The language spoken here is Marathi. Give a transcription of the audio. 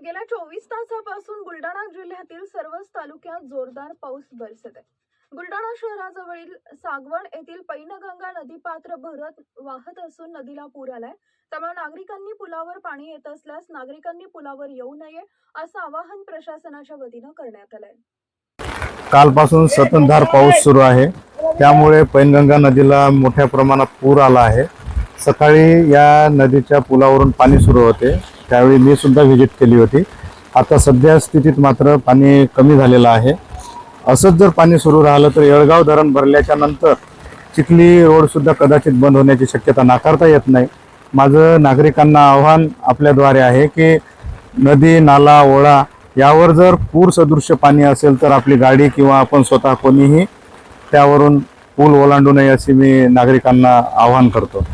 गेल्या 24 तासापासून बुलढाणा जिल्ह्यातील सर्वच तालुक्यात जोरदार पाऊस बरसत आहे। बुलढाणा शहराजवळील सागवण येथील पैनगंगा नदी पात्र भरत वाहत असून नदीला पूर आलाय। त्यामुळे नागरिकांनी पुलावर पाणी येत असल्यास नागरिकांनी पुलावर येऊ नये असं आवाहन प्रशासनाच्या वतीने करण्यात आलंय। कालपासून संततधार पाऊस सुरू आहे, त्यामुळे पैनगंगा नदीला मोठ्या प्रमाणात पूर आला आहे। सकाळी या नदीच्या पुलावरून पाणी सुरू होते, त्यावेळी मी सुद्धा व्हिजिट केली होती। आता सध्या स्थितीत मात्र पाणी कमी झालेलं आहे। असंच जर पाणी सुरू राहिलं तर येळगाव धरण भरल्याच्या नंतर चिखली रोड सुद्धा कदाचित बंद होण्याची शक्यता नाकारता येत नाही। माझं नागरिकांना आव्हान आपल्याद्वारे आहे की नदी, नाला, ओढा यावर जर पूर सदृश्य पाणी असेल तर आपली गाडी किंवा आपण स्वतः कोणीही त्यावरून पूल ओलांडू नये असे मी नागरिकांना आवाहन करतो।